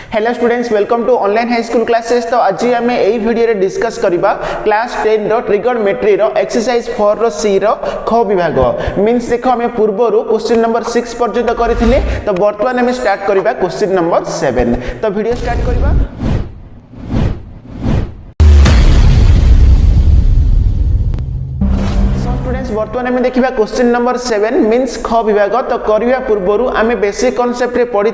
Hello students, welcome to online high school classes. तो आज आम यही वीडियो डिस्कस करबा क्लास 10 रो ट्रिगोनोमेट्री रो एक्सरसाइज 4 रो सी रो ख विभाग मींस देखो आम पूर्व क्वेश्चन नंबर 6 पर्यंत करथिले। तो वर्तमान आम स्टार्ट करबा क्वेश्चन नंबर 7। तो वीडियो स्टार्ट करबा। बर्तमान आम देखा क्वेश्चन नंबर 7 मीन्स ख विभाग। तो करने पूर्व आम बेसिक कॉन्सेप्ट पढ़ी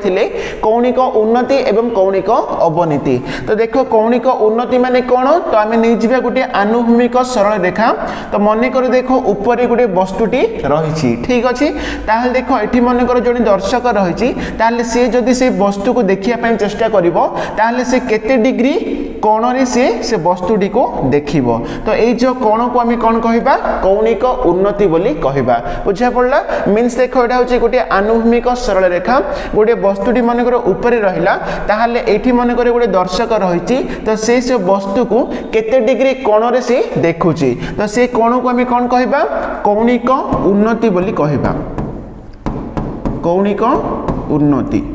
कौणिक उन्नति एवं कौणिक अवनति। तो देखो कौणिक उन्नति माने कौन, तो आम नहीं गोटे आनुभूमिक सरल रेखा। तो मन कर देखो ऊपर गोटे वस्तुटी रही, ठीक अच्छे। ताहले देखो ये मनकर जो दर्शक रही सी जदि से वस्तु को देखा चेष्टा कर सी केते डिग्री कोण से वस्तुटी को देखिबो। तो ये जो कोण को आम कौन कहबा, कौणिक उन्नति बोली कहबा। बुझा पड़ला। मीन्स देखो एटा होची गोटे आनुभूमिक सरल रेखा। गोटे वस्तुटी मनकर ऊपर रहिला ताहाले एठी मनकर गोटे दर्शक रहिची। तो से वस्तु को केते डिग्री कोण रे से देखुची, तो से कोण को आम कौन कहबा, कौणिक उन्नति बोली कहबा। कौणिक उन्नति,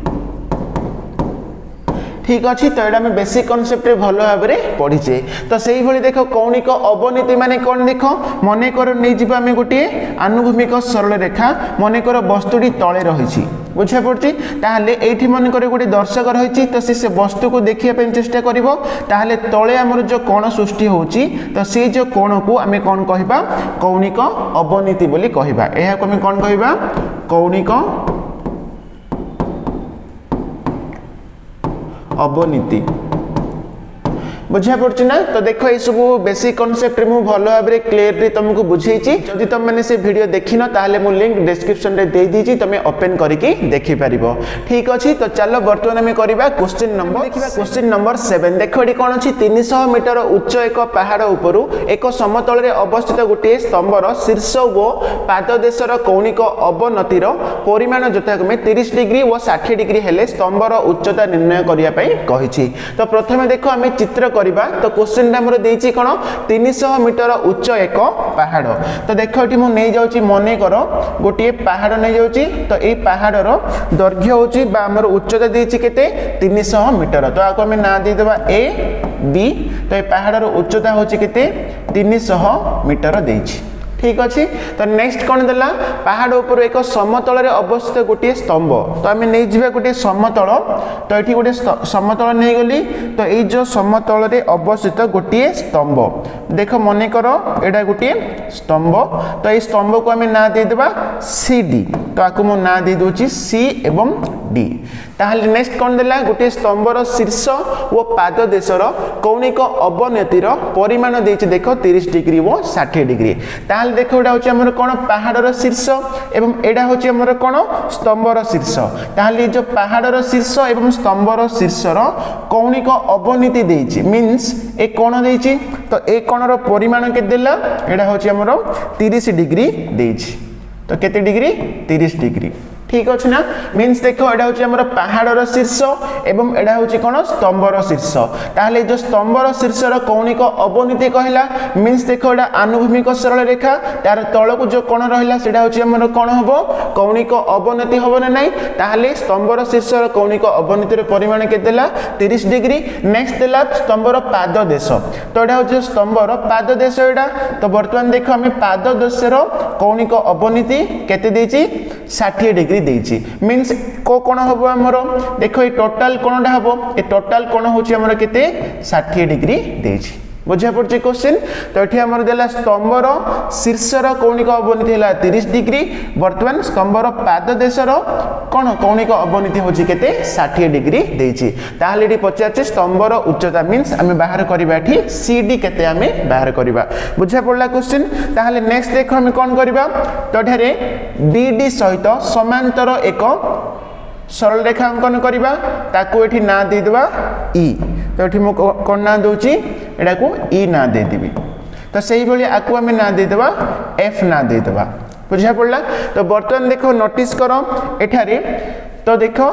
ठीक अच्छे। तो यहाँ बेसिक कॉन्सेप्ट भल भाव में पढ़ीचे। तो से ही देखो कौणिक अवनति माने कौन, देख मन कर नहीं आम गोटे आनुभूमिक सरल रेखा। मन कर वस्तुटी तले रही, बुझा पड़ी। ताहले एठी मन कर गोटे दर्शक रही, तो से वस्तु को देखिए चेष्टा करिवो। ताहले तले आमर जो कोण सृष्टि होची, तो से जो कोण को आम कौन कहबा, कौणिक अवनति बोली कहबा। एहा को आम कौन कहबा, कौणिक अवनति। बुझा पड़ी ना। तो देखो ये सब बेसिक कॉन्सेप्ट मु भल भाव में क्लियरली तुमको बुझेछि। जदि तुम मैंने से वीडियो देखिन ताहले मु लिंक डिस्क्रिप्शन रे दे दीजी, तुम ओपन करके देखि परिबो, ठीक अछि। तो चलो वर्तमान में करबा क्वेश्चन नंबर देखिबा। क्वेश्चन नंबर 7 देखो एडी कोन अछि, 300 मीटर उच्च एक पहाड़ उपरु एक समतल रे अवस्थित गोटे स्तंभर शीर्ष व पाददेशर कौणिक अवनतिर परिमाण यथाक्रमे 30 डिग्री और 60 डिग्री हेले स्तंभर उच्चता निर्णय करिया पई कहिछि। तो प्रथमे देखो आमे चित्र करिबा। तो क्वेश्चन नंबर देछि कोन, 300 मीटर उच्च एक पहाड़। तो देखो एठी मु नै जाउची, मने करो गोटे पहाड़ नै जाउची। तो ए पहाड़र दैर्घ्य होची बा हमर उच्चता देछि केते, 300 मीटर। तो आको हम ना दे देबा ए बी। तो ए पहाड़र उच्चता होची केते, 300 मीटर देछि, ठीक अच्छे। तो नेक्स्ट कौन देला, पहाड़ ऊपर एक समतल रे अवस्थित गोटे स्तंभ। तो आम नहीं जा गोटे समतल। तो ये गोटे समतल नहीं गली। तो ये जो समतल रे अवस्थित गोटे स्तंभ, देख मन कर एटा गोटे स्तंभ। तो ये स्तंभ को आम ना दे देबा सी डी। तो आपको मु ना दे दूची सी एवं डी। ताहले नेक्स्ट कौन देला, गोटे स्तंभर शीर्ष और पाददेशर कौणिक अवनतिर परिमाण देछि देखो 30 डिग्री और 60 डिग्री। ताहले देखो एटा होछि हमर कोन, पहाड़र शीर्ष एवं एटा होछि हमर कोन, स्तंभर शीर्ष। ताहले जो पहाड़र शीर्ष एवं स्तंभर शीर्षर कौणिक अवनति देछि मींस ए कोण देछि। तो ए कोणर परिमाण के देला, एटा होछि हमर 30 डिग्री देछि। तो केते डिग्री, 30 डिग्री, ठीक अच्छे ना। मीन्स देखो एटा होछि हमर पहाड़र शीर्ष एवं एटा होछि कोन, स्तंभर शीर्ष। ताहले जो स्तंभर शीर्षर कौणिक अवनति कहला मीन्स देखो एटा आनुभूमिक सरल रेखा। तार तळकु जो कोण रहिला सेटा होछि हमर कोण हबो, कौणिक अवनति हबो ना नाही। ताहले स्तंभर शीर्षर कौणिक अवनतिर परिमाण के देला, 30 डिग्री। नेक्स्ट देला स्तंभर पाददेश। तो एटा होछि स्तंभर पाददेश एटा। तो वर्तमान देखो हम पाददेशर कौणिक अवनति केते देछि, 60 डिग्री देछि। मींस को कोण हबो हमर, देखो ये टोटल कोणटा हबो, ए टोटल कोण होछि हमर केते, 60 डिग्री देछि। बुझा पड़छि क्वेश्चन। तो एठी हमर देला स्तंभर शीर्षर कौणिक अवनति हला 30 डिग्री। वर्तमान स्तंभर पाददेशर कोण कौणिक अवनति होछि केते, 60 डिग्री देछि। ताहले एठी पचारछि स्तंभर उच्चता मींस आमे बाहर करबा एठी सी डी केते आमे बाहर करबा। बुझा पड़ला क्वेश्चन। ताहले नेक्स्ट देखो हम कोन करबा, तो एठारे बी डी सहित समांतर एक सरल रेखा अंकन करबा। ताकू एठी ना दे देबा ई। तो एठी मु कोन ना दोची, एटा को ई ना दे देबी। तो सही भली आकू हम ना दे देबा एफ ना दे देबा। बुझा पड़ला। तो बर्तमान देखो नोटिस करो एठारे। तो देखो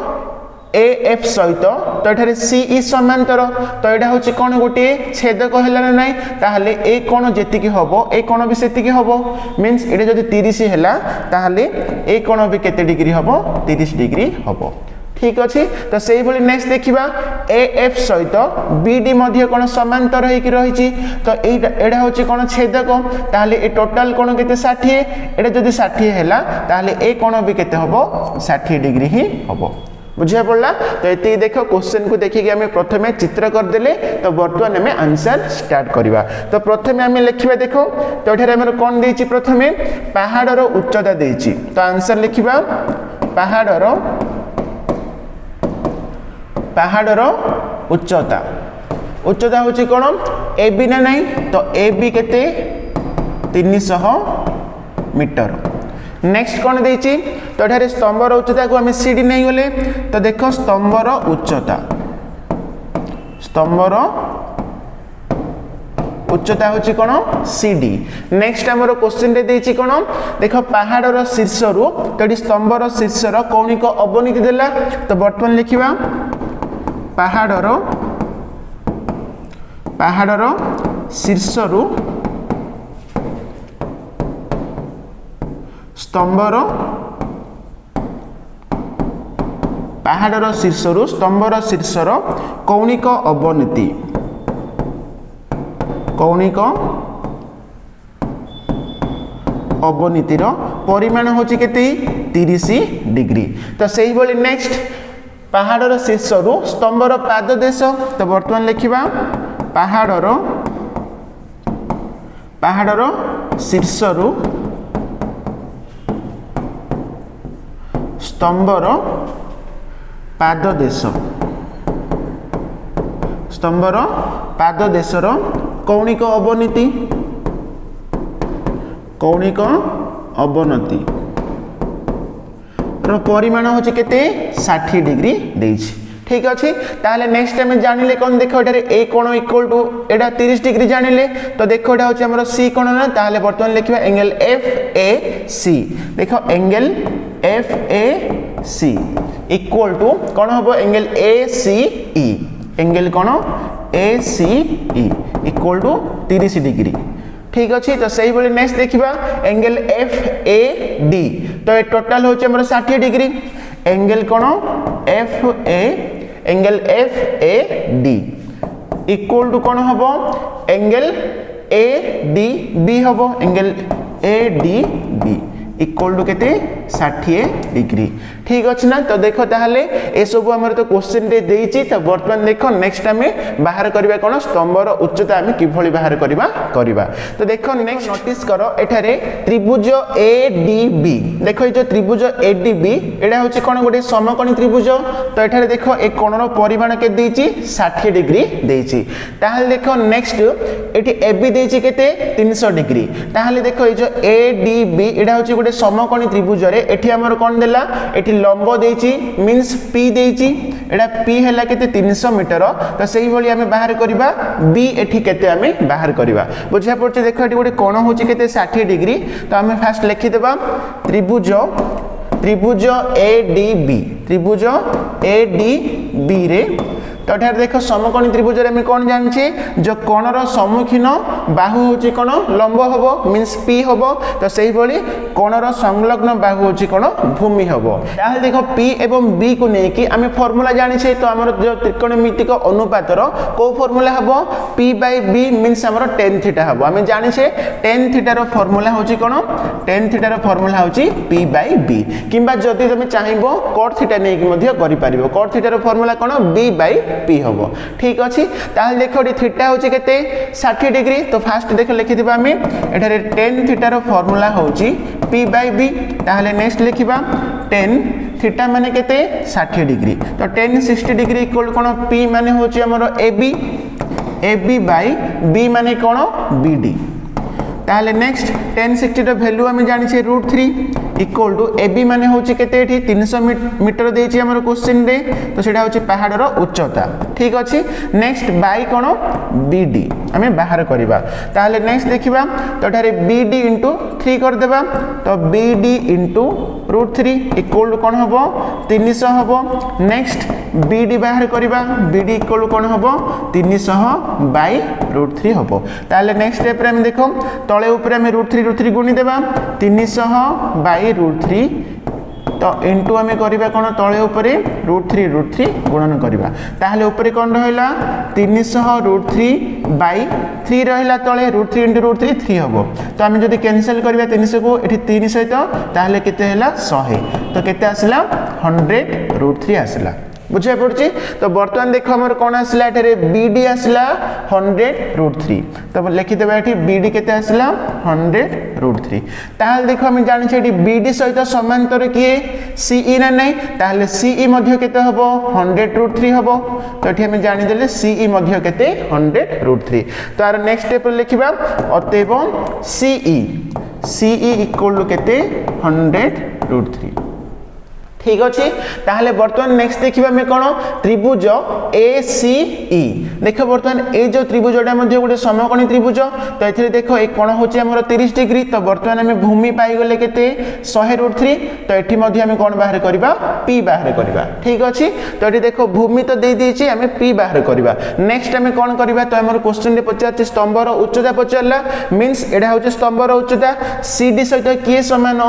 ए एफ सहित तो ये सी ई समांतर तो यहाँ हूँ कौन गोटे छेदक है ना ना ताहले ए कोण जी हम ए कोण भी से हम मीन्स ये जब 30 है ए कोण भी केते डिग्री हम 30 डिग्री हम ठीक अच्छे। तो से नेक्स्ट देखा AF सहित BD मध्य कोन समांतर होई कि रहिछि तो एडा होछि कोन छेदक ताले ए टोटल कोन केते 60 एडा जदि 60 हैला ताले ए कोन भी केते हबो 60 डिग्री ही हबो बुझिया पड़ला। तो ये देखो क्वेश्चन को देखिए आम प्रथमे चित्र करदेले तो बर्तमान आम आंसर स्टार्ट करवा। तो प्रथमे आम लिखा देखो तो ये कौन देछि प्रथमे पहाड़र उच्चता देछि तो आंसर लिखा पहाड़र उच्चता उच्चता होछि कोन ए बी ना नहीं तो ए बी केते 300 मीटर। नेक्स्ट कौन देछि तो एठारे स्तंभर उच्चता को आम सीडी नहीं गले तो देखो स्तंभर उच्चता होछि कोन सीडी। नेक्स्ट हमर क्वेश्चन रे देछि कोन देखो पहाड़र शीर्षरु तडी स्तंभर शीर्षर कौणिक अवनति देला तो वर्तमान लिखिबा पहाड़र शीर्षरु स्तंभर पहाड़र शीर्षरु स्तंभर शीर्षर कौणिक अवनतिर परिमाण होछि केते 30 डिग्री। तो सही बोली नेक्स्ट पहाड़र शीर्षरु स्तंभर पाददेश तो वर्तमान लिखिबा पहाड़र शीर्षरु स्तंभर पाददेशर कौणिक अवनति परिमाण होछि केते 60 डिग्री देछि। ठीक अच्छे ताहले नेक्स्ट टाइम जानिले कौन देखो एटारे ए कोण इक्वल टू एटा 30 डिग्री जानिले तो देखो एटा होछि हमर सी कोण ना ताहले वर्तमान लिखिबा एंगल FAC देखो एंगल FAC इक्वल टू कौन हम एंगल ACE एंगल कौन ACE इक्वल टू 30 डिग्री। ठीक अच्छे तो सही बोली नेक्स्ट देखिबा एंगल FAD तो ये टोटल होछि हमर 60 डिग्री एंगल कौन एंगल FAD इक्वल टू कौन हम एंगल ADB हम एंगल ADB इक्वल टू केते 60 डिग्री। ठीक अच्छे ना तो देखो ताहले ए सब हमर तो क्वेश्चन रे देइछि तो वर्तमान देखो नेक्स्ट हमें बाहर करबा कोन स्तंभर उच्चता हमें किभली बाहर करबा तो देखो नेक्स्ट नोटिस करो एठारे त्रिभुज ADB देखो ए जो त्रिभुज ADB एडा होछि कोन गोटे समकोणी त्रिभुज तो एठारे देखो ए कोणर परिमाण के देइछि 60 डिग्री देइछि ताहले देखो नेक्स्ट एठी AB देइछि केते 300 डिग्री ताहले देखो ए जो ADB एडा होछि गोटे समकोणी त्रिभुज रे एठी हमर कोन देला एठी लंब देइछि मींस P देइछि एडा P हैला केते 300 मीटर तो सही भली हमें बाहर करबा B एठी केते हमें बाहर करबा बुझा पड़छ। देखो एठी गोटे कोण होछि केते 60 डिग्री तो हमें फास्ट लिखि देबा त्रिभुज ADB रे तो एठार देखो समकोणी त्रिभुज रे हम कोन जानछि जो कोणर सम्मुखीन बाहु होछि कोन लंब हबो मींस P हबो तो सही भली कोणर संलग्न बाहु होछि कोन भूमि हबो ताहले देखो P एवं B को नै कि हम फार्मूला जानि छै तो हमर जो त्रिकोणमितिक अनुपातर को फार्मूला हबो P/B मींस हमर tan थीटा हबो हम जानि छै tan थीटा रो फार्मूला होछि कोन tan थीटा रो फार्मूला होछि P/B किबा जदि तुम चाहिबो cot थीटा नै कि मध्य करि परिबो cot थीटा रो फार्मूला कोन B/P हबो। ठीक अछि ताहले देखो थीटा होछि केते 60 डिग्री तो फास्ट देखो लिखि दिबा हम एठारे tan थीटा रो फार्मूला होछि P/B ताहले नेक्स्ट लिखिबा tan थीटा माने केते 60 डिग्री तो tan 60 डिग्री इक्वल कोन P माने होछि हमर AB बाय B माने कोन BD ताहले नेक्स्ट tan 60 रो वैल्यू हम जानि छै √3 इक्वल टू AB माने होछि केते एठी 300 मीटर देछि हमर क्वेश्चन रे तो सेटा होछि पहाड़र उच्चता। ठीक अछि नेक्स्ट बाय कोन BD हमें बाहर करबा ताहले नेक्स्ट देखिबा तो एठारे BD * 3 कर देबा तो BD * √3 इक्वल टू कोन हबो 300 हबो नेक्स्ट BD बाहर करबा BD इक्वल कोन हबो 300 / √3 हबो ताहले नेक्स्ट स्टेप रे हम देखो तळे ऊपर हम √3 गुणी देबा 300 / √3 तो इंटू आम करवा कौन तले ऊपर √3 गुणन करवा ताहले ऊपर कौन रहा 300 √3 3 रहा तले √3 इंटू √3 3 हम तो आम जब कैंसल करवा 300 को ये 3 सहित ताहले केते हला 100 तो केते आसला 100 √3 आसला बुझा पड़ी तो बर्तमान देख आम कौन आसला BD आसला 100 √3 तो लिखिदेवा ये BD केते आसला 100 √3 ताहले देखो आम जानी BD सहित समांतर किए CE ना नहीं ताहले CE मध्य केते हबो 100 √3 हबो तो ये आम जानीदेले CE मध्य केते 100 √3 तो आर नेक्स्ट स्टेप लिखिबा अतएव CE इक्वल टू केते 100 √3 ठीक अच्छे ताहले बर्तमान नेक्स्ट देखिबा में कोन त्रिभुज ACE देखो बर्तमान ए जो त्रिभुजटा मध्ये गोटे समकोणी त्रिभुज तो एथिरे देखो ए कोण होची हमर 30 डिग्री तो बर्तमान हमें भूमि पाई गले केते 100 √3 तो एठी मध्ये हमें कोन बाहर करबा P बाहर करबा ठीक अछि तो एठी देखो भूमि तो दे देछि हमें P बाहर करबा नेक्स्ट हमें कोन करबा तो हमर क्वेश्चन रे पचारछि स्तंभर उच्चता पचारला मींस एडा होछि स्तंभर उच्चता CD सहित किए समान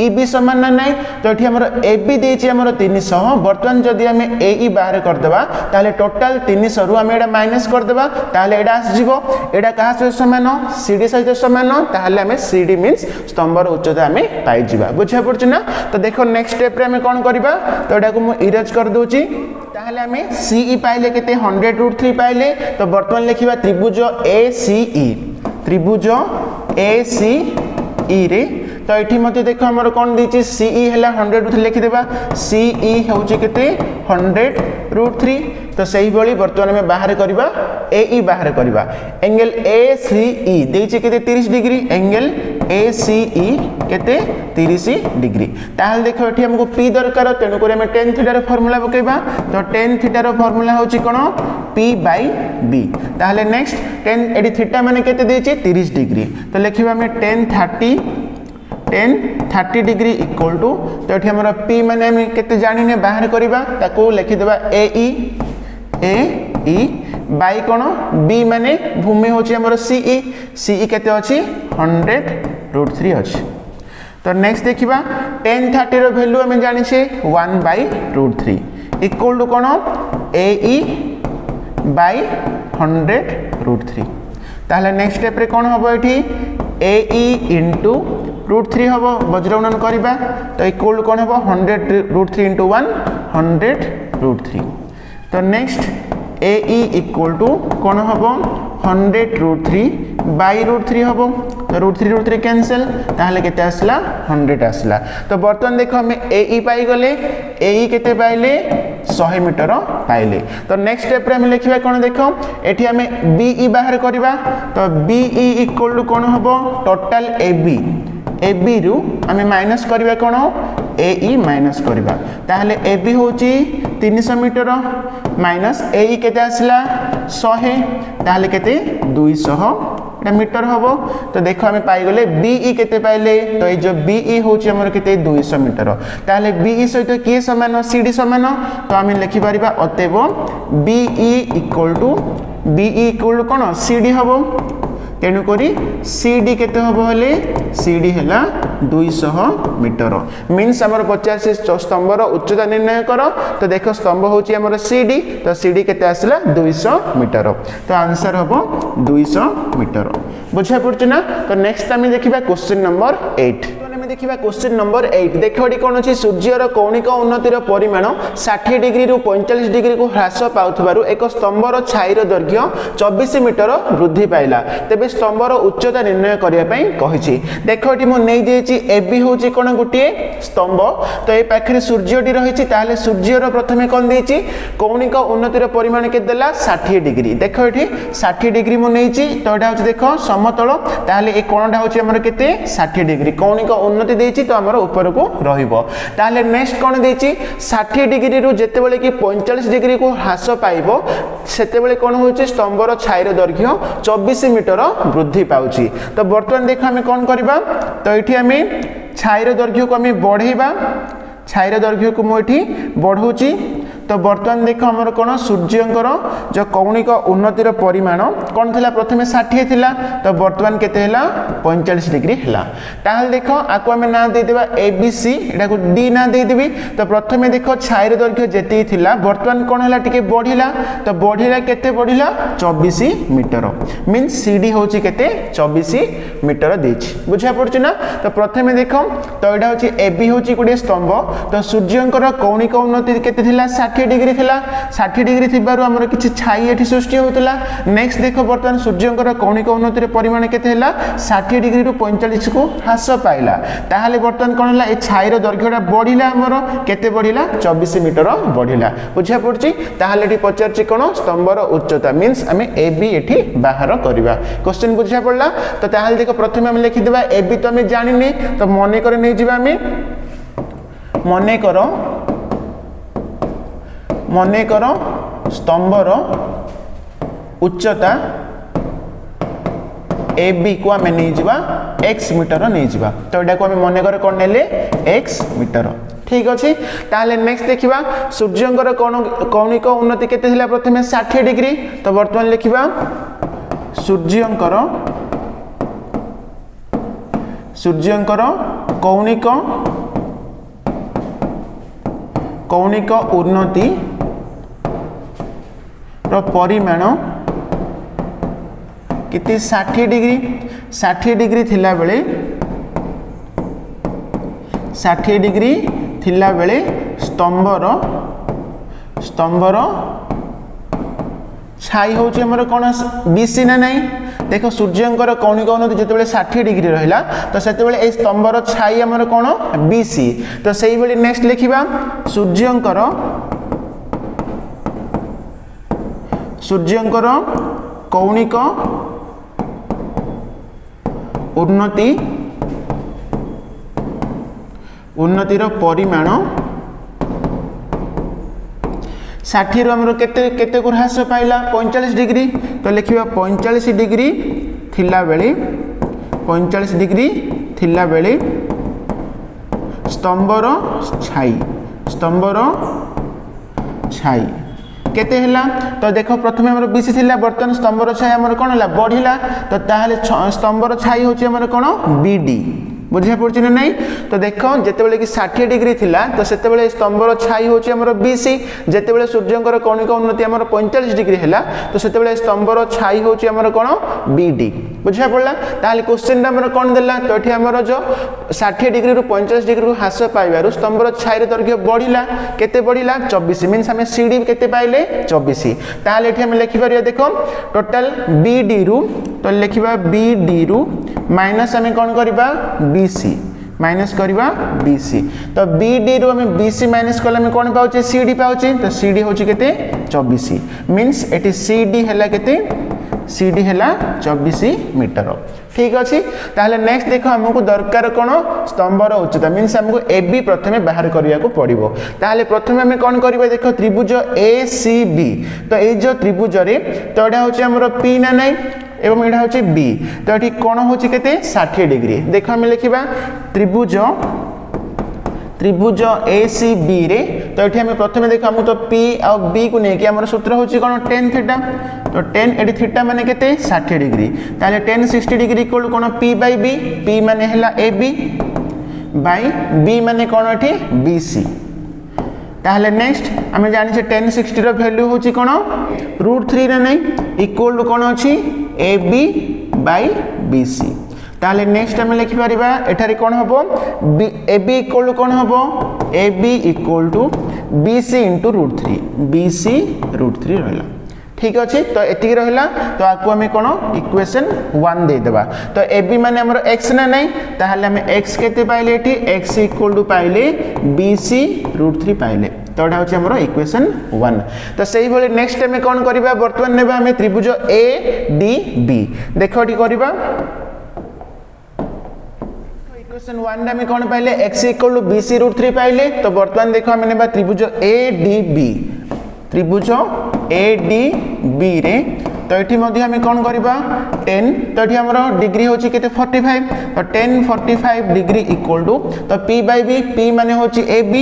EB समान ना नहीं तो एठी हमर AB देछि हमर 300 बर्तमान जदि हमें AE बाहर कर देबा ताले टोटल 300 रु हम एडा माइनस कर देबा ताले एडा आस जिवो एडा कहा सहित समान CD सहित समान ताले हमें CD मींस स्तंभर उच्चता हमें पाई जिबा बुझा पड़छ ना तो देखो नेक्स्ट स्टेप रे हमें कोन करबा तो एडा को मु इरेज कर दोछि ताहले हमें CE पाइले केते 100 √3 पाइले तो बर्तमान लिखिबा त्रिभुज ACE रे तो ये मध्य देखो हमर कौन दीची CE है 100 √3 लिखिदेबा CE होची केते 100 √3 तो सही भली बर्तमान में बाहर करबा AE बाहर करबा एंगल ACE देची केते 30 डिग्री एंगल ACE केते 30 डिग्री ताहले देखो एठी हमको P दरकार तेनु करे हम tan थीटा रो फार्मूला पकेबा तो tan थीटा रो फार्मूला होची कोन P/B ताहले नेक्स्ट tan एडी थीटा माने केते देची 30 डिग्री तो लिखिबा हम tan 30 डिग्री इक्वल टू तो ये हमारा P माने हम केते जानिने बाहर करबा ताको लिखि देबा AE बाई कोन B माने भूमि होची हमर CE केते अछि 100 √3 अछि तो नेक्स्ट देखिबा tan 30 रो वैल्यू हम जानि छे 1/√3 इक्वल टू कोन AE बाई 100 √3 ताहले नेक्स्ट स्टेप रे कोन हबो एठी AE इंटू √3 हबो वज्रगुणन करबा तो इक्वल कोन हबो 100 √3 इंटू 1 100 √3 तो नेक्स्ट AE इक्वल टू कोन हबो 100 √3 बाई √3 हबो तो √3 कैंसिल ताहले केते आसला 100 आसला तो बर्तमान देखो हम AE पाई गले AE केते पाइले 100 मीटर पाइले तो नेक्स्ट स्टेप रे हम लिखिबा कोन देखो एठी हमें BE बाहर करबा तो BE इक्वल टू कोन हबो टोटल AB रु हमें माइनस करबा कोन AE माइनस करबा ताहले AB होची 300 मीटर माइनस AE केते आसला 100 ताहले केते 200 मीटर हबो तो देखो हमें पाई गले BE केते पाइले तो ये जो BE होची हमर केते 200 मीटर ताहले BE सहित किए समान CD समान तो हमें लिखि परिबा अतएव BE इक्वल टू कोन CD हबो तेणु करी CD केते हबो हले CD हैला 200 मीटर मींस हमर 50 स्तंभर उच्चता निर्णय करो तो देखो स्तंभ होची हमर CD तो CD केते आसला 200 मीटर तो आंसर हबो 200 मीटर बुझा पड़छ ना तो नेक्स्ट हम देखिबा क्वेश्चन नंबर 8 देखिबा क्वेश्चन नंबर 8 देखो एडी कोन अछि सूर्यर कौणिक उन्नतिर परिमाण 60 डिग्री रु 45 डिग्री को ह्रास पाउथबारु एक स्तंभर छाईर दैर्घ्य 24 मीटर वृद्धि पाइला तेबे स्तंभर उच्चता निर्णय करिया पई कहिछि देखो एटी मु नै देछि AB होछि कोन गुटिए स्तंभ तो ए पाखरे सूर्यटी रहिछि ताले सूर्यर प्रथमे कोन देछि कौणिक उन्नतिर परिमाण के देला 60 डिग्री देखो एटी 60 डिग्री मु नैछि तो एटा होछि देखो समतल ताले ए कोणटा होछि हमर केते 60 डिग्री कौणिक उन्नति देछि तो हमर ऊपर को रहिबो ताले नेक्स्ट कोन देछि 60 डिग्री रु जेते बेले कि 45 डिग्री को ह्रास पाइबो सेते बेले कोन होछि स्तंभर छाईर दैर्घ्य 24 मीटर वृद्धि पाउछि तो वर्तमान देखो हम कोन करबा तो एठी हम छाईर दैर्घ्य को हम बढ़ेबा छाईर दैर्घ्य को मु एठी बढ़ौछि तो बर्तमान देख आमर कौन सूर्यंकर जो कौणिक उन्नतिर परिमाण कौन थिला प्रथमे 60 थिला तो बर्तमान केते हैला 45 डिग्री हैला ताहल देखो आको हमें ना दे देबा एबीसी एटा को डी ना दे देबी तो प्रथमे देखो छायर दैर्घ्य जेती थिला बर्तमान कौन हैला टिके बढ़िला तो बढ़िला केते बढ़िला 24 मीटर मींस सीडी होची केते 24 मीटर देछि बुझा पड़छ ना तो प्रथमे देखो तो एटा होची एबी होची गुडे स्तंभ तो सूर्यंकर कौणिक उन्नति केते थिला 60 डिग्री थिला 60 डिग्री थिबारु हमर किछि छाई एठी सृष्टि होतला नेक्स्ट देखो बर्तमान सूर्यंकर कौणिक उन्नतिर परिमाण केते हैला 60 डिग्री रु 45 को ह्रास पाइला ताहाले बर्तमान कोन हैला ए छाईर दैर्घ्यटा बढ़िला हमर केते बढ़िला 24 मीटर बढ़िला बुझा पड़छि ताहाले एठी पचारछि कोन स्तंभर उच्चता मींस हमें एबी एठी बाहर करबा क्वेश्चन बुझा पड़ला तो ताहाले देखो प्रथमे हम लिखि देबा एबी तो हमें जानिने तो मने करे नै जिबा हमें मने करो स्तंभर उच्चता ए बी को आम नहीं जावा एक्स मीटर नहीं जावा तो यहाँ को आम मन कर कौन नेले एक्स मीटर ठीक अच्छे ताहले नेक्स्ट देखिबा सूर्यंकर कौणिक उन्नति केते थिला प्रथमे 60 डिग्री तो वर्तमान लिखिबा सूर्यंकर कौणिक उन्नति रो परिमाण किति 60 डिग्री थिला बेले स्तंभर छाई होची हमर कोन बीसी ना नहीं देखो सूर्यंकर कौणिक उन्नति जेतेबेले 60 डिग्री रहिला तो सेतेबेले ए स्तंभर छाई हमर कोन बीसी तो सेही बेले नेक्स्ट लिखिबा सूर्यंकर कौणिक उन्नतिर परिमाण 60 रु हमर केते को ह्रास पाइला 45 डिग्री तो लिखिबा 45 डिग्री थिला बेले स्तंभर छाई केते हैला तो देखो प्रथमे हमर बीसी थिला बर्तन स्तंभर छाई हमर कोन हैला बढ़िला तो ताहाले स्तंभर छाई होची हमर कोन बीडी बुझा पड़छि ना नहीं तो देखो जेतेबेले कि 60 डिग्री थिला तो सेतेबेले स्तंभर छाई होची हमर बीसी जेतेबेले सूर्यंकर कौणिक उन्नति हमर 45 डिग्री हैला तो सेतेबेले स्तंभर छाई होची हमर कोन बीडी बुझा पड़ला ताहाले क्वेश्चन हमर कोन देला तो एठी हमर जो 60 डिग्री रु 45 डिग्री रु ह्रास पाइबारु स्तंभर छाईर दैर्घ्य बढ़िला केते बढ़िला 24 मींस हमें सीडी केते पाइले 24 ताहाले एठी हम लिखि परिया देखो टोटल बीडी रु तो लिखिबा बीडी रु माइनस हमें कोन करबा बीसी माइनस करबा बीसी तो बीडी रु हमें बीसी माइनस कले में कोन पाउचे सीडी पाउचे तो सीडी होची केते 24 मींस एटी सीडी हैला केते सीडी हैला 24 मीटर ठीक अच्छे ताहले नेक्स्ट देखो हमको दरकार कोन स्तंभर उच्चता मींस हमको एबी प्रथमे बाहर करिया को पड़िबो ताहले प्रथमे हमें कोन करबा देखो त्रिभुज एसीबी तो ए जो त्रिभुज रे तो एटा होची हमरो पी ना नहीं एवं एटा होची बी तो एठी कोन होची केते 60 डिग्री देखो हम लिखिबा त्रिभुज एसीबी रे तो एठी हम प्रथमे देखो हम तो पी और बी को नै कि हमर सूत्र होची कोन tan थीटा तो tan एठी थीटा माने केते 60 डिग्री ताले tan 60 degree equal cone p by b p माने हला ab बाय b माने कोन एठी bc ताहले नेक्स्ट हमें जानि छे tan 60 रो वैल्यू होची कोन √3 ना नहीं इक्वल कोन अछि ab बाय bc ताले नेक्स्ट हम लिखि परिबा एठारे कोन हबो ab इक्वल कोन हबो ab equal to bc into √3 bc √3 रहला ठीक अछि तो एति रहला तो आकु हमें कोन इक्वेशन 1 दे देबा तो ab माने हमर x ना नहीं ताहले हमें x केते पाइले एठी x इक्वल टू पाइले bc √3 पाइले तो एटा होची हमर इक्वेशन 1 तो सही भले नेक्स्ट हमें कोन करबा वर्तमान नेबा हमें त्रिभुज ADB देखो एठी करबा इक्वेशन 1 रे हमें कोन पाइले x इक्वल टू bc √3 पाइले तो वर्तमान देखो हमें नेबा त्रिभुज ADB रे तो एठी मध्ये हमें कोन करबा 10 तो एठी हमरो डिग्री होची केते 45 तो 10 45 डिग्री इक्वल टू तो p बाय b p माने होची ab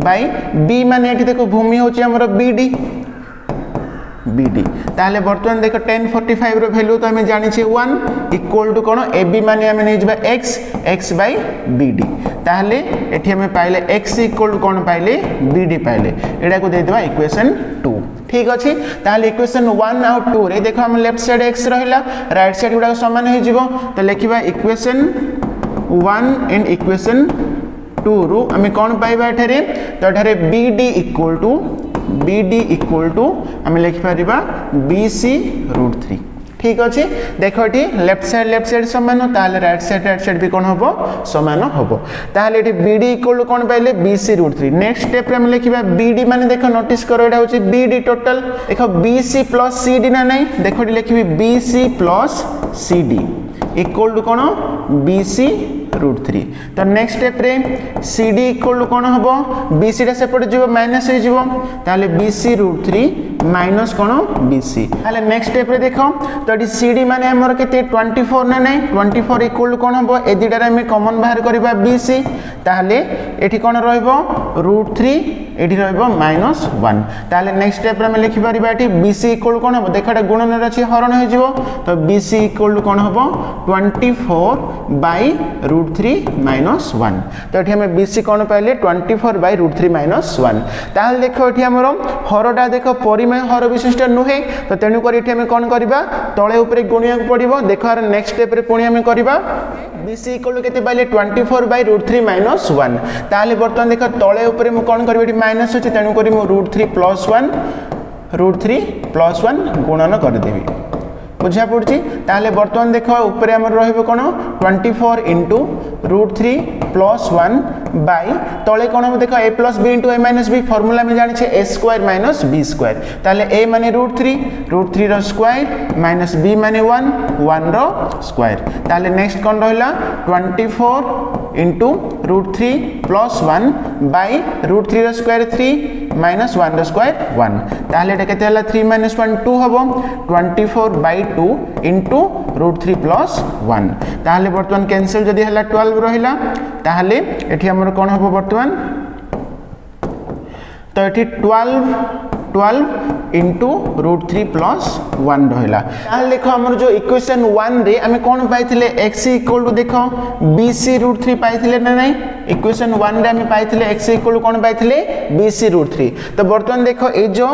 बाई बी माने एठी देखो भूमि होची हमर बीडी बीडी ताहले बर्तमान देखो 1045 रो वैल्यू तो हमें जानि छे 1 इक्वल टू कोन एबी माने हमें नै जबा x x बाय बीडी ताहले एठी हमें पाइले x इक्वल टू कोन पाइले बीडी पाइले एडा को दे देबा इक्वेशन 2 ठीक अछि ताहले इक्वेशन 1 और 2 रे देखो हम लेफ्ट साइड x रहिला राइट साइड गुडा समान हो जिवो तो लिखिबा इक्वेशन 1 एंड इक्वेशन 2 रु हमें कोन पाइबा एठारे तो एठारे BD इक्वल टू हमें लिखि परिबा BC √3 ठीक अछि देखो एठी लेफ्ट साइड समान ताले राइट साइड भी कोन होबो समान होबो ताले एठी BD इक्वल टू कोन पाइले BC √3 नेक्स्ट स्टेप रे हम लिखिबा BD माने देखो नोटिस करो एटा होची BD टोटल देखो BC प्लस CD ना नहीं देखो एठी लिखिबी BC plus CD equal to कोन BC √3 तो नेक्स्ट स्टेप रे CD इक्वल टू कोन होबो BC रे सेपट जिवो माइनस हे जिवो ताले BC √3 माइनस कोन BC ताले नेक्स्ट स्टेप रे देखो तो एटी CD माने हमर केते 24 ना नहीं 24 इक्वल टू कोन होबो ए दिटा रे हम कॉमन बाहर करबा BC ताले एठी कोन रहइबो √3 एठी रहइबो -1 ताले नेक्स्ट स्टेप रे हम लिखि परिबा एठी BC इक्वल टू कोन होबो देखटा गुणन रे अछि हरण हे जिवो तो BC इक्वल टू कोन होबो 24 बाय √3 -1 तो एठी हमें BC कोन पाइले 24 बाय √3 -1 ताल देखो एठी हमर हरटा देखो परिमेय हर विशिष्ट नुहे तो तेनु करी एठी हमें कोन करबा तळे ऊपर गुणिया को पड़िबो देखो आर नेक्स्ट स्टेप रे पुणी हमें करबा BC इक्वल टू केते पाइले 24 बाय √3 -1 ताले बर्तमान देखो तळे ऊपर मु कोन करबे एठी माइनस अछि तेनु करी मु √3 + 1 गुणन कर देबी बुझा पड़ची ताले बर्तमान देखो ऊपर हमर रहइबो कोन 24 * √3 + 1 बाय तळे कोन हम देखो a + b * a - b formula में जानि छे a² - b² ताले a माने √3 रो स्क्वायर माइनस b माने 1 रो स्क्वायर ताले नेक्स्ट कोन रहला 24 * √3 + 1 बाय √3 रो स्क्वायर 3 माइनस 1 रो स्क्वायर 1 ताले एटा केते हला 3 - 1 2 हबो 24/2 * √3 + 1 ताले बर्तमान कैंसिल जदी हला 12 रहिला ताले एठी हमर कोन हबो बर्तमान तो एठी 12 * √3 + 1 रहिला ताले देखो हमर जो इक्वेशन 1 रे हमें कोन पाइथिले x इक्वल टू देखो BC √3 पाइथिले ना नहीं इक्वेशन 1 रे हमें पाइथिले x इक्वल टू कोन पाइथिले BC √3 तो बर्तमान देखो ए जो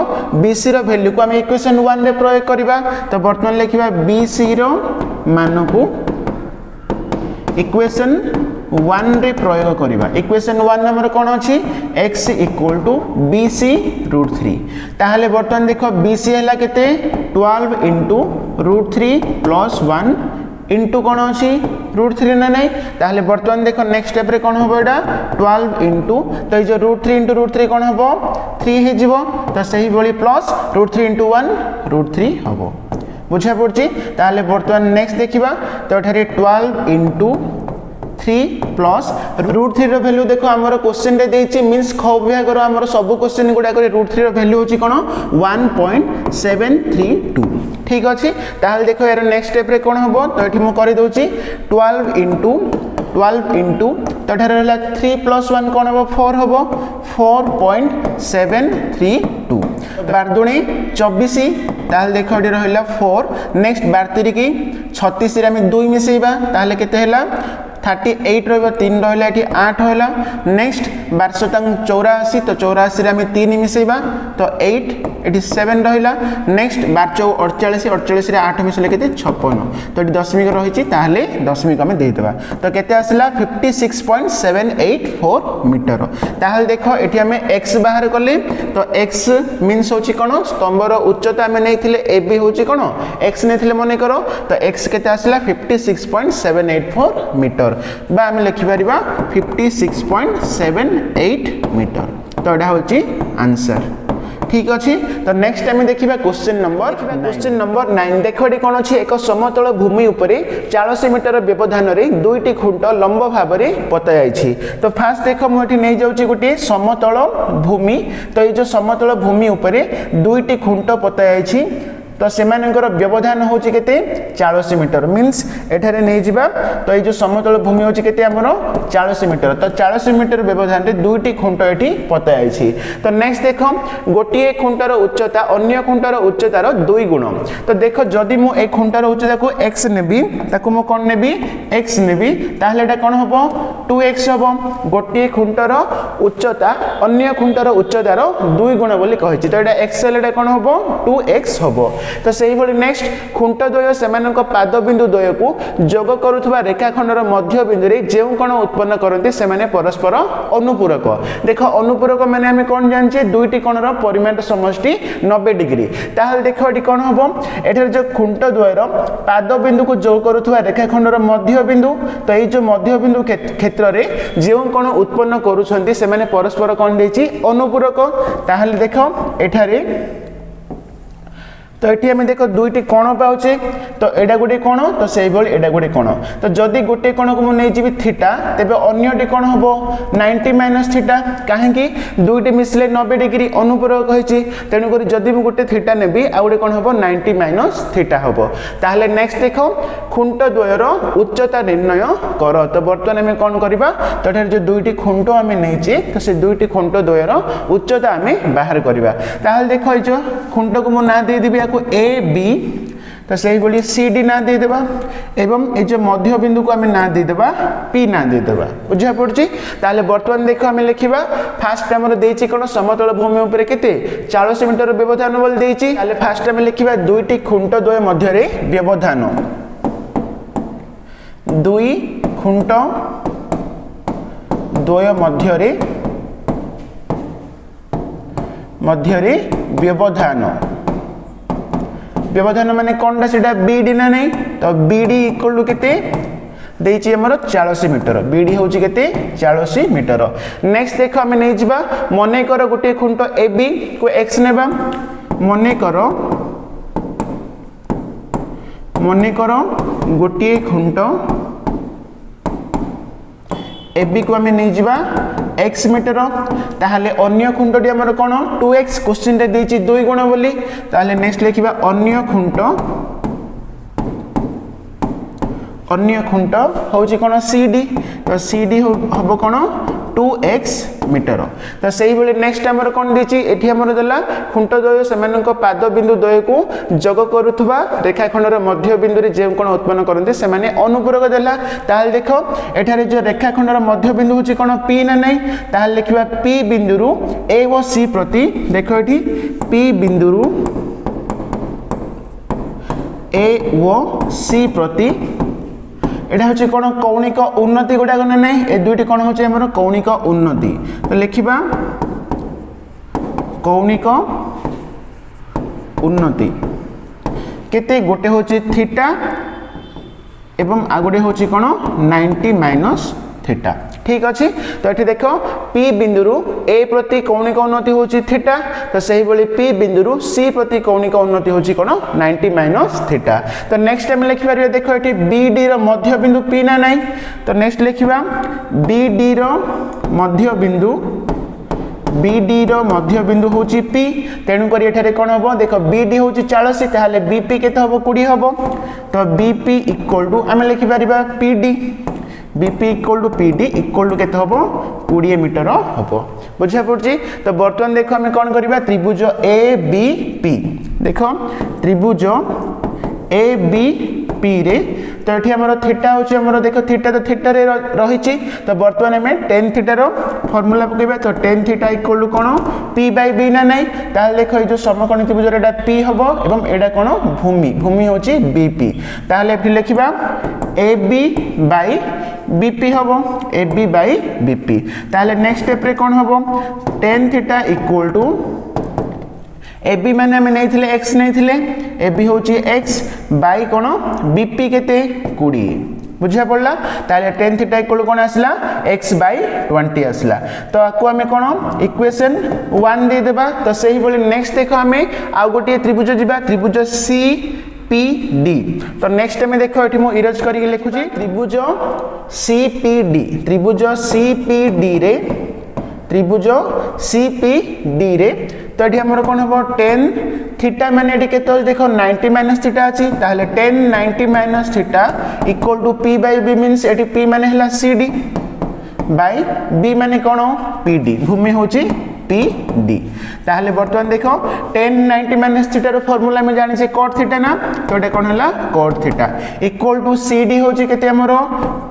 BC रो वैल्यू को हमें इक्वेशन 1 रे प्रयोग करबा तो बर्तमान लिखिबा BC रो मान को इक्वेशन 1 रे प्रयोग करबा इक्वेशन 1 नंबर कोन अछि x इक्वल टू BC √3 ताहले बर्तमान देखो BC हला केते 12 * √3 + 1 इंटू कोन अछि √3 ना नहीं ताहले बर्तमान देखो नेक्स्ट स्टेप रे कोन होबो एडा 12 इंटू तो जो √3 * √3 कोन होबो 3 हे जिवो तो सही बळी प्लस √3 * 1 √3 होबो बुझा पड़ची ताहले बर्तमान नेक्स्ट देखिबा तो एठारे 12 * 3 प्लस √3 रो वैल्यू देखो हमर क्वेश्चन रे देछि मींस ख विभाग रो हमर सब क्वेश्चन गुडा करे √3 रो वैल्यू होछि कोन 1.732 ठीक अछि ताहले देखो यार नेक्स्ट स्टेप रे कोन होबो तो एठी मु करि दोछि 12 इंटू तो एठारे रहला 3 + 1 कोन होबो 4 होबो 4.732 बारदुणी 24 ताहले देखो एठी रहला 4 नेक्स्ट 12 की 36 रे हम 2 मिसेइबा ताहले केते हला 38 रहबो 3 रहला एठी 8 होला नेक्स्ट 1284 तो 84 रे हम 3 मिसेइबा तो 8 एठी 7 रहला नेक्स्ट 1248 रे 8 मिसले केते 56 तो एठी दशमिक रहिछि ताहले दशमिक हम देइ देबा तो केते आसला 56.784 मीटर ताहले देखो एठी हम x बाहर करले तो x मींस होछि कोन स्तंभर उच्चता हम नेथिले ab होछि कोन x नेथिले मने करो तो x केते आसला 56.784 मीटर बा हम लिखि परिबा 56.78 मीटर तो एडा होछि आंसर ठीक अछि तो नेक्स्ट टाइम देखिबा क्वेश्चन नंबर 9 देखो एटी कोन अछि एक समतल भूमि उपरे 40 मीटर व्यवधान रे दुईटी खुंट लंब भाव रे पताय छि तो फास्ट देखो मु एटी नै जाउछि गुटी समतल भूमि तो ए जो समतल भूमि उपरे दुईटी खुंट पताय छि तो सेमानकर व्यवधान होची केते 40 मीटर मींस एठारे नै जिबा तो ए जो समतल भूमि होची केते हमरो 40 मीटर तो 40 मीटर व्यवधान रे दुईटी खुंट एठी पता आइछि। तो नेक्स्ट देखो गोटिए खुंटर उच्चता अन्य खुंटर उच्चतार 2 गुण। तो देखो जदि मु ए खुंटर उच्चता को x नेबी ताको मु कोन नेबी x नेबी ताहले एटा कोन हबो 2x हबो। गोटिए खुंटर उच्चता अन्य खुंटर उच्चतार 2 गुण बोली कहिछि तो एटा x हेले एटा कोन हबो 2x हबो। तो सेही भली नेक्स्ट खुंट द्वय सेमानक पाद बिंदु द्वय को जोग करूथबा रेखाखंडर मध्य बिंदु रे जेउ कोण उत्पन्न करंती से माने परस्पर अनुपूरक। देखो अनुपूरक माने हम कोन जानछे दुईटी कोणर परिमाण समष्टि 90 डिग्री। ताहले देखो एटी कोन हबो एठार जो खुंट द्वयर पाद बिंदु को जोग करूथबा रेखाखंडर मध्य बिंदु तो ए जो मध्य बिंदु क्षेत्र रे जेउ कोण उत्पन्न करूछंती से माने परस्पर कोन देछि अनुपूरक। ताहले देखो एठारे तो ये हमें देखो दुईटी कोण पाउचे तो एडा गोटे कोण तो सेही भली एडा गोटे कोण। तो जदि गोटे कोण को नै जिबि थीटा तेबे अन्यटी कोण हबो 90 माइनस थीटा काहे कि दुईटी मिसले 90 डिग्री अनुपूरक होईची तेनु करी जदि मु गोटे थीटा नेबी आ गोटे कोण हबो 90 माइनस थीटा हबो। ताहले नेक्स्ट देखो खुंट द्वयर उच्चता निर्णय कर। तो वर्तमान हमें कोन करबा तो एठार जो दुईटी खुंट हमें नैची तो से दुईटी खुंट द्वयर उच्चता हमें बाहर करबा। ताहले देखो ए जो खुंट को मु ना दे दिबि ए बी तो सही बोली सी डी ना दे देबा एवं ए जो मध्य बिंदु को हमें ना दे देबा पी ना दे देबा बुझा पड़छि। ताले वर्तमान देखो हमें लिखिबा फास्ट हमर देछि कोन समतल भूमि ऊपर केते 40 मीटर व्यवधान बोल देछि। ताले फास्ट हमें लिखिबा दुईटी खुंट द्वय मध्य रे व्यवधान दुई खुंट द्वय मध्य रे व्यवधान माने कोनटा सेटा बीडी ना नहीं तो बीडी इक्वल टू केते देछि हमर 40 मीटर बीडी होछि केते 40 मीटर। नेक्स्ट देखो हमें नै जिबा मने कर गोटे खुंट एबी को x नेबा मने कर गोटे खुंट एबी को हमें नै जिबा x मीटर ताहले अन्य खुंटटी हमर कोन 2x क्वेश्चन रे देछि 2 गुण बोली। ताहले नेक्स्ट लिखिबा अन्य खुंट होछि कोन CD तो CD हबो कोन 2x मीटर। तो सही बेले नेक्स्ट हमर कोन देछि एठी हमर देला खुंट द्वय सेमानक पाद बिंदु द्वय को जोग करूथबा रेखाखंडर मध्य बिंदु रे जे कोन उत्पन्न करन्ते से माने अनुपूरक देला। ताहले देखो एठारे जो रेखाखंडर मध्य बिंदु होछि कोन P ना नहीं ताहले लिखिबा P बिंदु रु A व C प्रति देखो एठी P बिंदु रु A व C प्रति एटा होछि कोन कौणिक उन्नति गोटा गने नै ए दुईटी कोन होछि हमर कौणिक उन्नति। तो लिखिबा कौणिक उन्नति केते गोटे होछि थीटा एवं आ गोटे होछि कोन 90 माइनस थीटा ठीक अछि। तो एठी देखो P बिंदु रु A प्रति कौणिक उन्नति होछि थीटा तो सही बोली P बिंदु रु C प्रति कौणिक उन्नति होछि कोन 90 माइनस थीटा। तो नेक्स्ट टाइम लिखि परिबे देखो एठी BD रो मध्य बिंदु P ना नहीं तो नेक्स्ट लिखिबा BD रो मध्य बिंदु होछि P तेनु करी एठारे कोन हबो देखो BD होछि 40 ताहले BP केते हबो 20 हबो तो BP इक्वल टू हम लिखि परिबा PD BP equal to PD equal to केते हबो 20 मीटर हबो बुझा पड़छि। तो वर्तमान देखो हम कोन करबा त्रिभुज ABP देखो त्रिभुज ABP रे तो एठी हमर थीटा होछि हमर देखो थीटा तो थीटा रे रहिछि तो वर्तमान हमें tan थीटा रो फार्मूला पकेबा तो tan थीटा इक्वल टू कोन P बाय B ना नहीं ताले देखो ए जो समकोणी त्रिभुज रे एटा P हबो एवं एटा कोन भूमि होछि BP ताले एठी लिखिबा AB बाय BP हबो AB बाय BP ताले नेक्स्ट स्टेप रे कोन हबो tan theta equal to AB माने हम नै थिले x नै थिले AB होची x बाय कोन BP केते 20 बुझा पड़ला ताले tan थीटा इक्वल कोन आसला x बाय 20 आसला। तो आकु हमें कोन इक्वेशन 1 दे देबा तो सही बोली नेक्स्ट देखो हमें आ गोटे त्रिभुज जिबा त्रिभुज CPD तो नेक्स्ट में देखो एठी मो इरेज करी लिखुची त्रिभुज CPD रे तो ये हमर कोन हबो tan थीटा माने एटी केतो देखो 90 माइनस थीटा अछि ताहले tan 90 minus theta equal to p by b means एटी p माने हला cd बाय b माने कोन pd भूमि होची PD ताहले वर्तमान देखो tan 90 माइनस थीटा रो फार्मूला में जानि छै cot थीटा ना तो एटा कोन हला cot theta equal to CD होची केते हमरो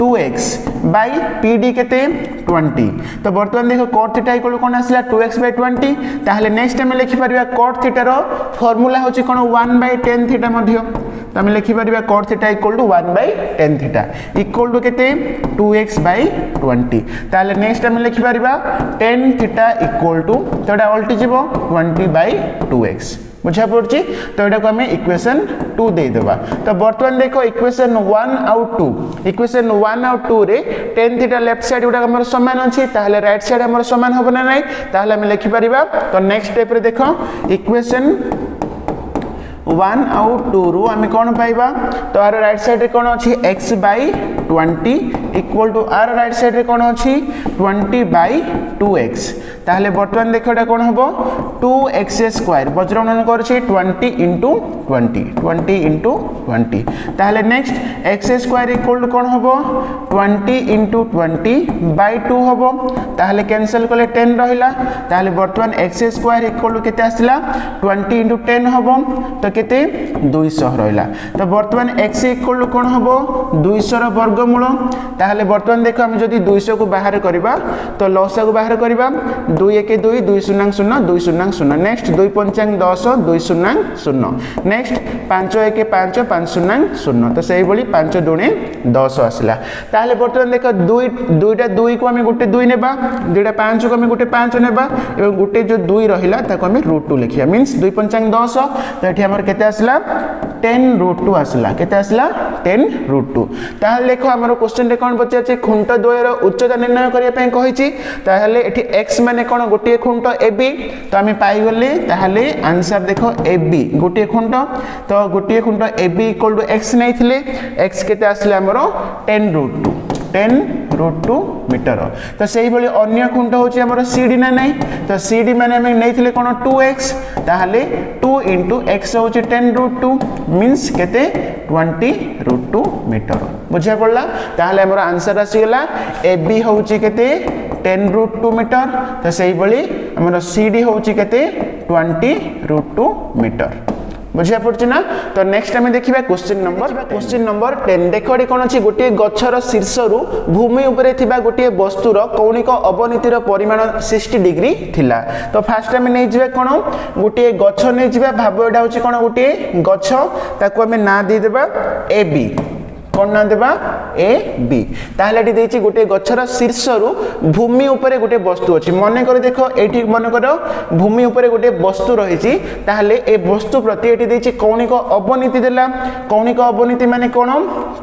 2x बाय PD केते 20 तो वर्तमान देखो cot थीटा इक्वल कोन आसला 2x बाय 20 ताहले नेक्स्ट टाइम लिखि परिबा cot थीटा रो फार्मूला होची कोन 1 बाय tan थीटा मध्य तो हम लिखि परिबा cot theta equal to 1 by tan theta equal to केते 2x बाय 20 ताहले नेक्स्ट टाइम लिखि परिबा tan थीटा इक्वल टू तो एटा उल्टी जीवो 20 बाय 2x बुझा पड़छि तो एटा को हमें इक्वेशन 2 दे देबा तो वर्तमान देखो इक्वेशन 1 आउट 2 इक्वेशन 1 आउट 2 रे tan थीटा लेफ्ट साइड गुडा हमर समान अछि ताहले राइट साइड हमर समान होबो ना नै ताहले हम लिखि परिबा तो नेक्स्ट स्टेप रे देखो इक्वेशन 1 आउट 2 रु हमें कोन पाइबा तो आर राइट साइड रे कोन अछि x बाय 20 इक्वल टू आर राइट साइड रे कोन अछि 20 बाय 2x ताहले वर्तमान देखो एटा कोन हबो 2x स्क्वायर वज्रगणन करछि 20 into 20 into 20 ताहले next x square equal to कोन हबो 20 into 20 बाय 2 हबो ताहले कैंसिल करले 10 रहिला ताहले वर्तमान x स्क्वायर इक्वल टू केते आसिला 20 into 10 हबो तो केते 200 रहिला तो वर्तमान x इक्वल टू कोन हबो 200 रो वर्गमूल ताहले वर्तमान देखो हम जदी 200 को बाहर करबा तो लसा को बाहर करबा 2 1 2 2 0 0 2 0 0 नेक्स्ट 2 5 10 2 0 0 नेक्स्ट 5 1 5 5 0 0 तो सही बोली 5 दुणे 10 आसला ताहले वर्तमान देखो 2टा 2 को हम गुटे 2 नेबा 2टा 5 को हम गुटे 5 नेबा एवं गुटे जो 2 रहिला ताको हम √2 लिखिया मींस 2 5 10 तो एठी हमर केते आसला 10 √2 आसला केते आसला 10 √2 ताहले देखो हमर क्वेश्चन रे कोन बच्चा छै खुंट द्वयर उच्चता निर्णय करिया पय कहिछि ताहले एठी x माने कोन गोटे खुंट AB तो हमें पाई गले ताहले आंसर देखो AB गोटे खुंट तो गोटे खुंट AB इक्वल टू x नै थिले x केते आसले हमरो 10 √2 मीटर तो सही भली अन्य खुंट होची हमरो CD ना नै तो CD माने हम नै थिले कोन 2x ताहले 2 into x होची 10 √2 मींस केते 20 √2 मीटर बुझा पड़ला ताहले हमरो आंसर आसी गेला AB होची केते 10 √2 मीटर तो सही भली हमरो CD होची केते 20 √2 मीटर बुझा पड़छि ना तो नेक्स्ट हमें देखिबा क्वेश्चन नंबर 10 देखो कोन अछि गोटे गछर शीर्ष रु भूमि ऊपर थिबा गोटे वस्तुर कौणिक अवनतिर परिमाण 60 डिग्री थिला तो फास्ट हमें नै जिबा कोन गोटे गछ नै जिबा भाबो एडा होछि कोन गोटे गछ ताको हमें ना दे देबा AB कोन ना देबा AB ताहले एटी देछि गोटे गछर शीर्ष रु भूमि ऊपर गोटे वस्तु अछि मने कर देखो एटी मने कर भूमि ऊपर गोटे वस्तु रहिछि ताहले ए वस्तु प्रति एटी देछि कौणिक अवनति देला कौणिक अवनति माने कोन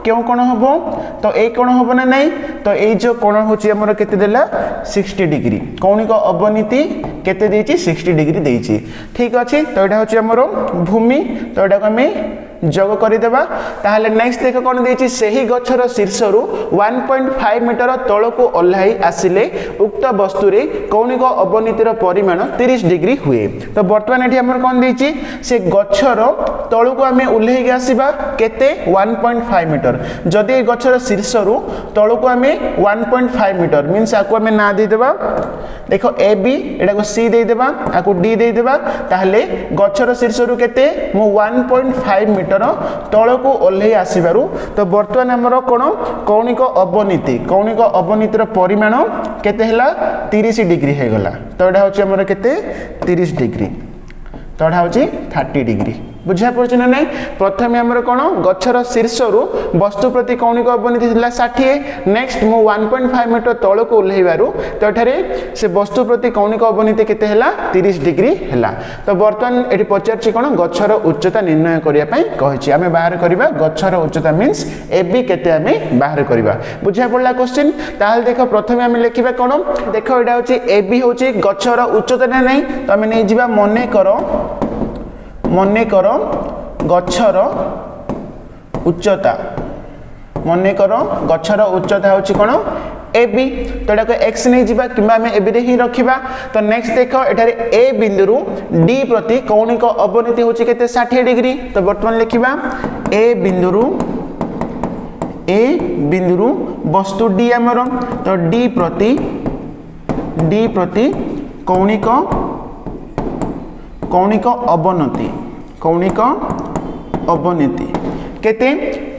केउ कोन हबो तो ए कोन हबो ना नै तो ए जो कोन होछि हमर केते देला 60 डिग्री कौणिक अवनति केते देछि 60 डिग्री देछि ठीक अछि तो एटा होछि हमर भूमि तो एटा को हमें जोग करि देबा ताहले नेक्स्ट देखो कोन देछि सेही गछर शीर्ष रु 1.5 मीटर तळको ओल्हाई आसिले उक्त वस्तु रे कौणिक अवनतिर परिमाण 30 डिग्री हुए तो वर्तमान एठी हमर कोन देछि से गछर तळको हमें उल्हेई आसीबा केते 1.5 मीटर जदी गछर शीर्ष रु तळको हमें 1.5 मीटर मींस आको हमें ना दे देबा देखो AB एटा को C दे देबा आको D दे देबा ताहले गछर शीर्ष रु केते मु 1.5 मीटर तळको ओल्हेई आसीबारु तो वर्तमान हमर कोन कौणिक अवनतिर परिमाण केते हला 30 डिग्री हे गला तो एटा होची हमर केते 30 डिग्री तो एटा होची 30 डिग्री बुझा पड़छ ना नै प्रथमे हमर कोन गछर शीर्ष रु वस्तु प्रति कौणिक अवनति थिला 60 नेक्स्ट मु 1.5 मीटर तळको उल्हेइबारु तो एठारे से वस्तु प्रति कौणिक अवनति केते हला 30 डिग्री हला तो वर्तमान एठी पचारछि कोन गछर उच्चता निर्णय करिया पई कहिछि आमे बाहर करिबा गछर उच्चता मींस AB केते आमे बाहर करिबा बुझा पड़ला क्वेश्चन ताहाल देखो प्रथमे आमे लिखिबा कोन देखो एटा होछि AB होछि गछर उच्चता ना नै तो आमे नै जिबा मने करो गछर उच्चता मने करो गछर उच्चता होछि कोन ए बी तो एटा को x नहीं जिबा किबा हम ए बी रे ही रखिबा तो नेक्स्ट देखो एठारे ए बिंदु डी प्रति कौणिक अवनति होची केते 60 डिग्री तो वर्तमान लिखिबा ए बिंदु वस्तु डी हमर तो डी प्रति कौणिक अवनति केते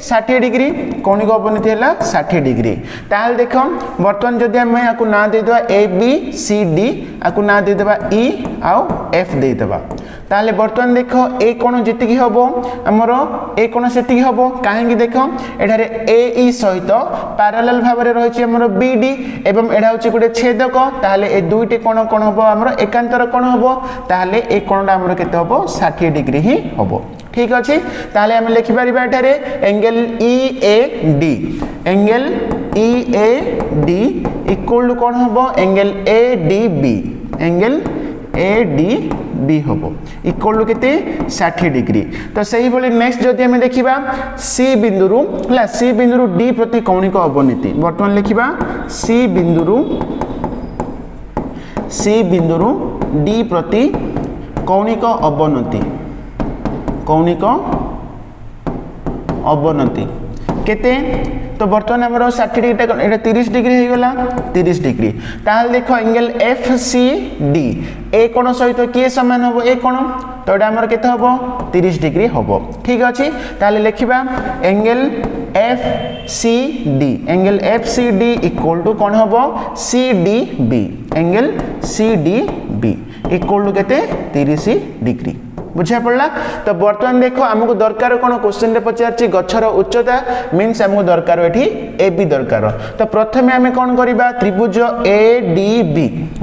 60 डिग्री कौणिक अवनति है 60 डिग्री ताल देख बर्तमान जदि आम या ना देदेबा ए बी सी डी आपको ना देदेबा ई आउ एफ देदेबा ताले बर्तमान देख ए कोण जितिकी हबो हमर ए कोण सेतिकी हबो काहेकि देख एठारे ए ई सहित पैरेलल भाव रे रहिछि हमर बी डी एवं एडा होछि गुटे छेदक ताले ए दुईटी कोण कोण हबो हमर एकांतर कोण हबो ताले ए कोणटा हमर केते हबो 60 डिग्री ही हबो ठीक अच्छे ताले हम लिखि परिबा एठारे एंगल EAD इक्वल टू कोन हबो एंगल ADB हबो इक्वल टू केते 60 डिग्री तो सही बोली नेक्स्ट जदि हम देखिबा C बिंदुरु D प्रति कौणिक अवनति वर्तमान लिखिबा C बिंदुरु D प्रति कौणिक अवनति केते तो बर्तमान हमरो 60 डिग्री एटा 30 डिग्री हे गला 30 डिग्री ताल देखो एंगल FCD ए कोण सहित के समान हबो ए कोण तो एटा हमर केते हबो 30 डिग्री हबो ठीक अछि ताले लिखिबा एंगल FCD इक्वल टू कोन हबो CDB angle CDB equal to केते 30 डिग्री बुझा पड़ला तो बर्तमान देखो हमको दरकार कोन क्वेश्चन रे पचारछि गछर उच्चता मींस हमको दरकार एठी AB दरकार तो प्रथमे हमें कोन करिबा त्रिभुज ADB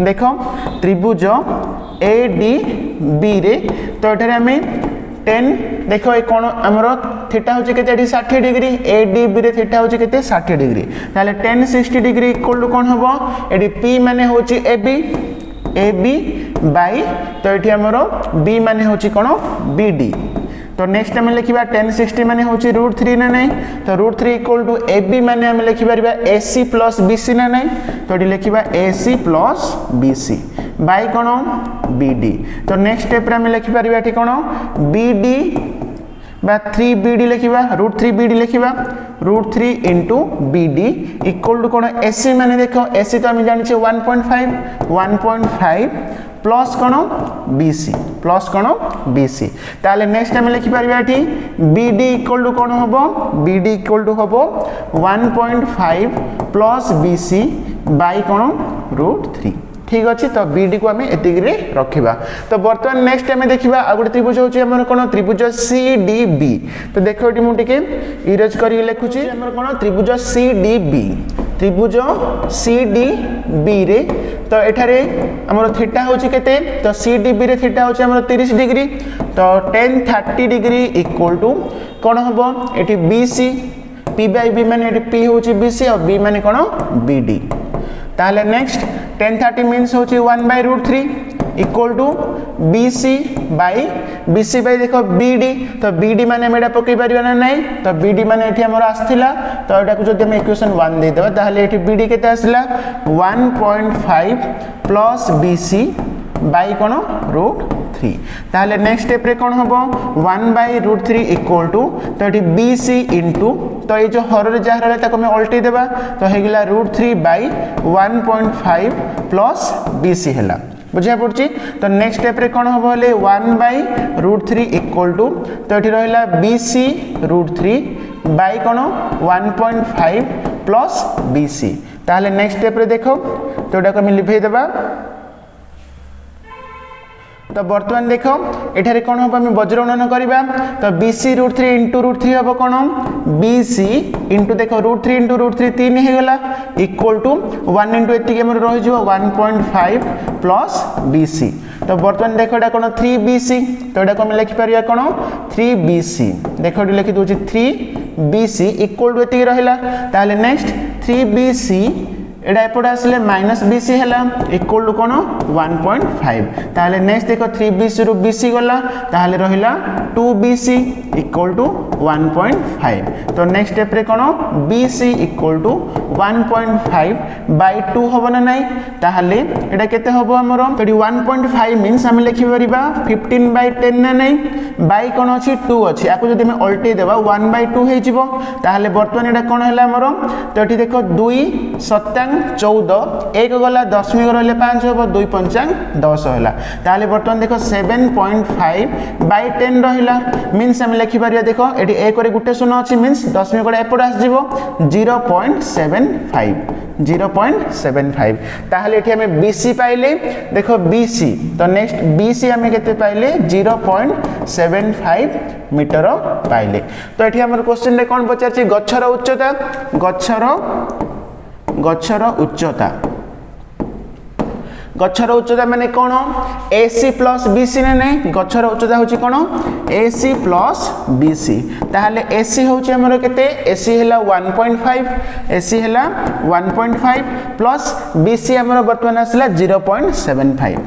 देखो त्रिभुज ADB रे तो एठारे हमें 10 देखो ए कोन हमरो थीटा होचे केते एठी 60 डिग्री ADB रे थीटा होचे केते 60 डिग्री ताले 10 60 डिग्री इक्वल टू कोन हबो एठी P माने होची AB बाई तो ये हमरो B माने होची कोन BD तो नेक्स्ट हम लिखिबा 1060 माने होची √3 ना नहीं तो √3 इक्वल टू AB माने हम लिखि परिबा AC प्लस BC ना नहीं तो ये लिखिबा AC प्लस BC बाई कोन BD तो नेक्स्ट स्टेप रे हम लिखि परिबा एठी कोन BD बा 3BD लिखिबा √3BD लिखिबा √3 into BD इक्वल टू कोन AC माने देखो AC तो हम जानि छे 1.5 प्लस कोन BC ताले नेक्स्ट हम लिखि परिबा एठी BD इक्वल टू कोन हबो BD इक्वल टू हबो 1.5 प्लस BC बाई कोन √3 ठीक अच्छे तो BD को आम एतिग्रे रखिबा तो बर्तमान नेक्स्ट आम देखिबा आ गोटे त्रिभुज होची हमर कोन त्रिभुज CDB तो देखो एटी मु टिके इरेज करी लिखुची हमर कोन त्रिभुज CDB रे तो एठारे हमर थीटा होची केते तो CDB रे थीटा होची हमर 30 डिग्री तो 1030 डिग्री इक्वल टू कोन हबो एटी BC P बाय B माने एटी P होची BC और B माने कोन BD ताले नेक्स्ट 1030 मीन्स होची 1/√3 इक्वल टू BC बाय देखो BD तो BD माने मेडा पकई परिबा ना नहीं तो BD माने एठी हमर आस्थिला तो एटा को जदि हम इक्वेशन 1 दे देबा ताले एठी BD केते आसला 1.5 प्लस BC बाय कोन √3 ताले नेक्स्ट स्टेप रे कोन हबो 1/√3 इक्वल टू तो एठी BC इनटू तो ये जो हर रे जहर ताको में उल्टी देबा तो हेगिला √3 बाय 1.5 प्लस BC हैला बुझा पड़ची तो नेक्स्ट स्टेप रे कोन हबो ले 1/√3 इक्वल टू तो एठी रहला BC √3 बाय कोन 1.5 प्लस BC ताले नेक्स्ट स्टेप रे देखो तो एटा को हम लिखै देबा तो बर्तमान देखो एठारे कोन हम वज्र गुणन करबा तो BC √3 into √3 हबो कोन BC into देखो √3 into √3 3 हे गला इक्वल टू 1 into एति के हमर रहि जो 1.5 प्लस BC तो बर्तमान देखो एटा कोन 3BC तो एटा को हम लिखि परिया कोन 3BC देखो एटी लिखि दोछि 3BC इक्वल टू एति रहला ताले नेक्स्ट 3BC एटा एपटे आसले माइनस बीसी है इक्वल टू कौन 1.5 ताहले नेक्स्ट देखो 3BC रु BC गला ताहले रहिला 2BC इक्वल टू 1.5 तो नेक्स्ट स्टेप रे कौन BC इक्वल टू 1.5 बाय 2 होबो ना नहीं ताहले एटा केते होबो हमरो तो 1.5 मींस हम लिखि परिबा 15 बाय 10 ना नहीं बाय कोन अछि 2 अछि आको जदि हम अल्टे देबा 1 बाय 2 हे जिवो ताहले वर्तमान एटा कोन हैला हमरो तो एठी देखो 2 सत्यांग 14 एक गला 10 में रहले 5 होबो 2 पंचांग 10 होला ताहले वर्तमान देखो 7.5 बाय 10 रहिला मींस हम लिखि परिया देखो एठी 1 रे गुटे शून्य अछि मींस 10 में गोटे एपट आस जिवो 0.75 ताहले एठी हमें BC पाइले देखो BC तो नेक्स्ट BC हमें केते पाइले 0.75 मीटर पाइले तो एठी हमर क्वेश्चन रे कोन पचार छी गच्छर उच्चता गच्छर उच्चता माने कोन AC प्लस BC ने नहीं गच्छर उच्चता होची कोन AC प्लस BC ताहले AC होची हमर केते AC हैला 1.5 AC हैला 1.5 प्लस BC हमर वर्तमान आसला 0.75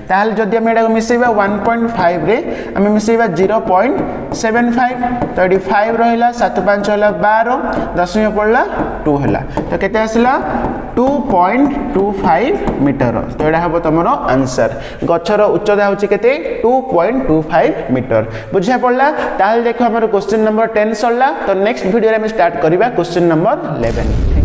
ताहले जदि हम एटा मिसेबा 1.5 रे हम मिसेबा 0.75 तो एडी 5 रहिला 7 5 होला 12 10 में पड़ला 2 होला तो केते आसला 2.25 मीटर तो एटा हबो तमरो आंसर गच्छर उच्चता होची केते 2.25 मीटर बुझा पड़ला ताहले देखो हमर क्वेश्चन नंबर 10 सरला तो नेक्स्ट वीडियो रे हम स्टार्ट करबा क्वेश्चन नंबर 11।